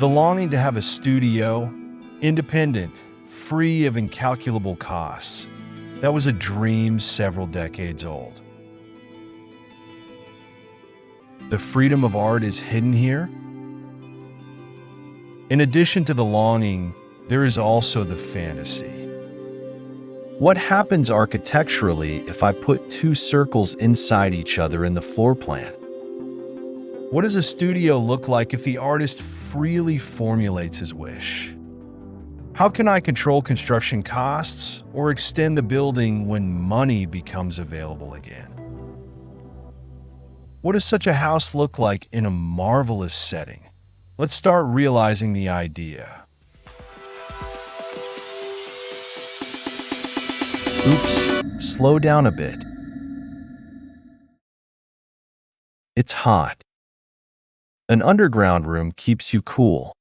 The longing to have a studio, independent, free of incalculable costs, that was a dream several decades old. The freedom of art is hidden here. In addition to the longing, there is also the fantasy. What happens architecturally if I put two circles inside each other in the floor plan? What does a studio look like if the artist freely formulates his wish? How can I control construction costs or extend the building when money becomes available again? What does such a house look like in a marvelous setting? Let's start realizing the idea. Oops, slow down a bit. It's hot. An underground room keeps you cool.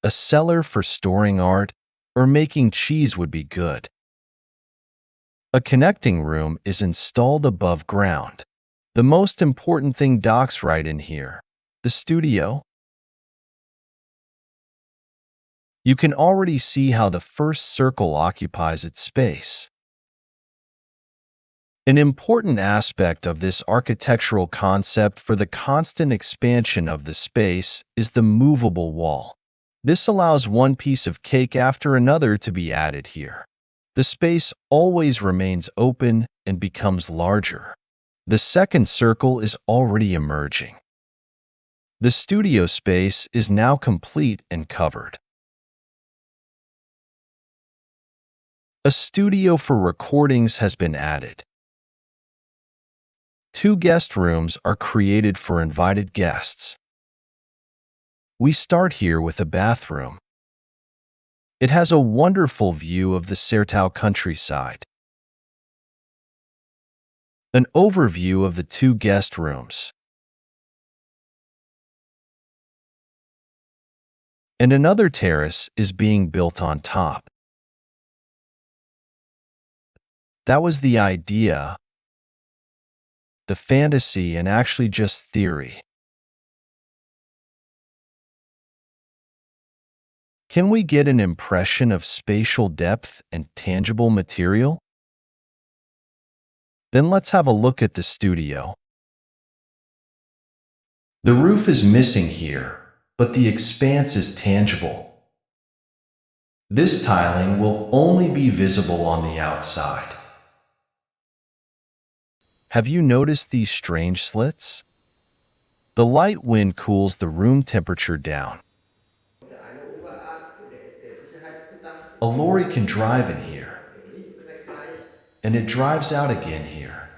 A cellar for storing art or making cheese would be good. A connecting room is installed above ground. The most important thing docks right in here, the studio. You can already see how the first circle occupies its space. An important aspect of this architectural concept for the constant expansion of the space is the movable wall. This allows one piece of cake after another to be added here. The space always remains open and becomes larger. The second circle is already emerging. The studio space is now complete and covered. A studio for recordings has been added. Two guest rooms are created for invited guests. We start here with a bathroom. It has a wonderful view of the Sertão countryside. An overview of the two guest rooms. And another terrace is being built on top. That was the idea, the fantasy, and actually just theory. Can we get an impression of spatial depth and tangible material? Then let's have a look at the studio. The roof is missing here, but the expanse is tangible. This tiling will only be visible on the outside. Have you noticed these strange slits? The light wind cools the room temperature down. A lorry can drive in here, and it drives out again here.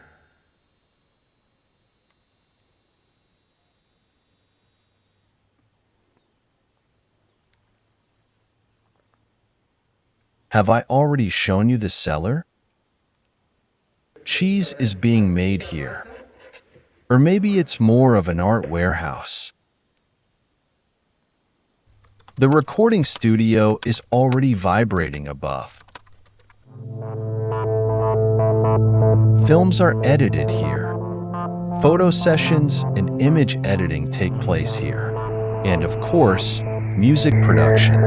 Have I already shown you the cellar? Cheese is being made here. Or maybe it's more of an art warehouse. The recording studio is already vibrating above. Films are edited here. Photo sessions and image editing take place here. And of course, music production.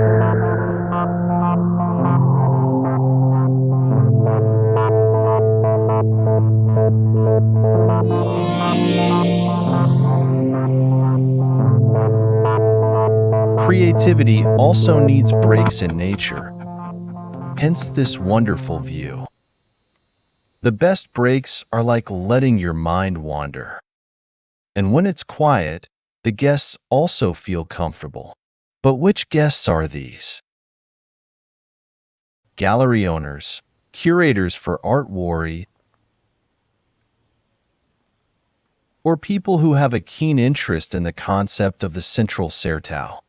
Creativity also needs breaks in nature, hence this wonderful view. The best breaks are like letting your mind wander. And when it's quiet, the guests also feel comfortable. But which guests are these? Gallery owners, curators for Art Waury, or people who have a keen interest in the concept of the Central Sertão.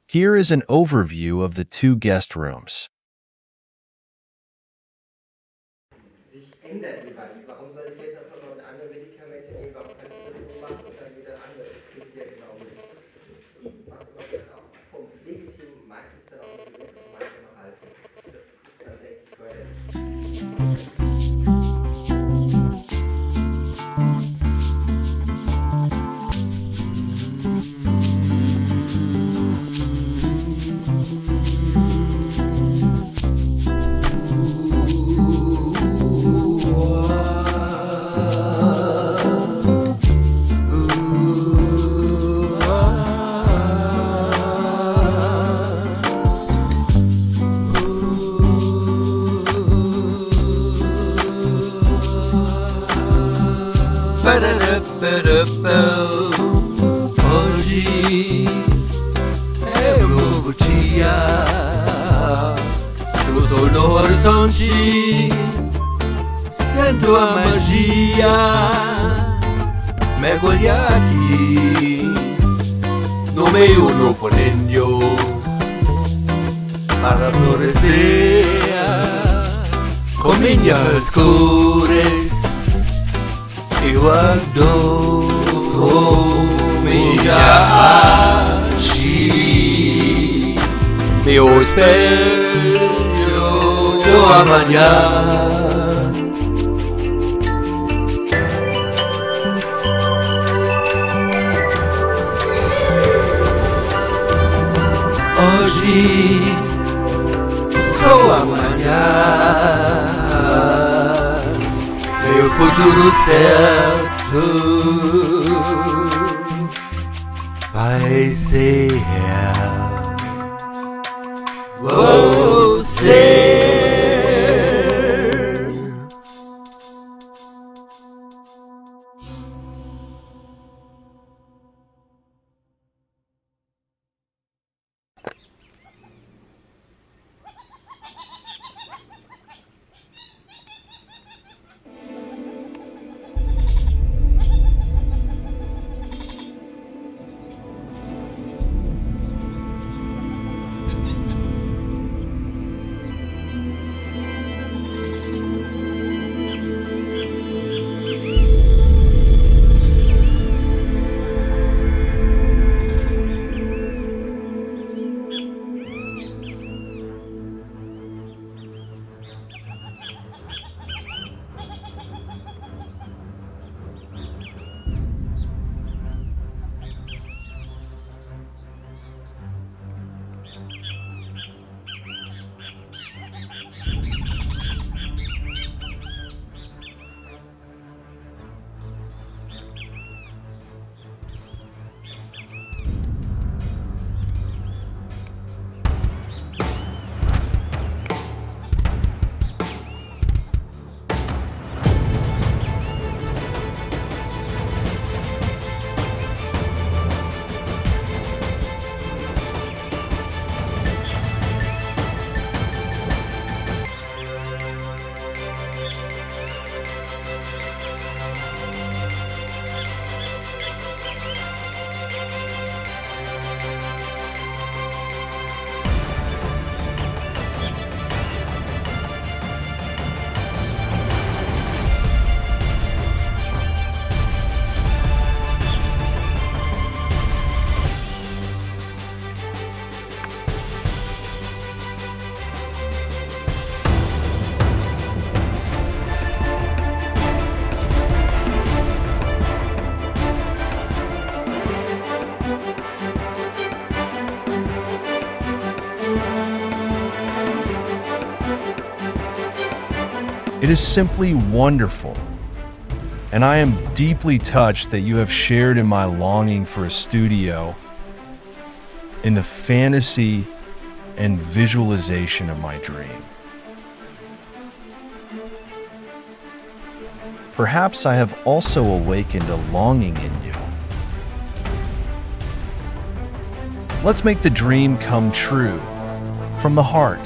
Here is an overview of the two guest rooms. Sich ändert jeweils. Warum soll ich jetzt auf einmal mit anderen Medikamente nehmen? Warum kann ich das so machen und dann wieder anders? Das kriegt ja genau mit. Was immer wird auch vom Pflegeteam meistens dann auch eine gewisse Format noch halten. Das ist dann, denke ich, förderlich. Oggi è un nuovo dia, tu solo orizzonti, sento la magia, me gli occhi, non me uno ponendo, para florecer, con minhas cores, eu adoro minha arte, meu espelho do amanhã. Hoje sou amanhã, meu futuro certo vai ser você. It is simply wonderful, and I am deeply touched that you have shared in my longing for a studio, in the fantasy and visualization of my dream. Perhaps I have also awakened a longing in you. Let's make the dream come true from the heart.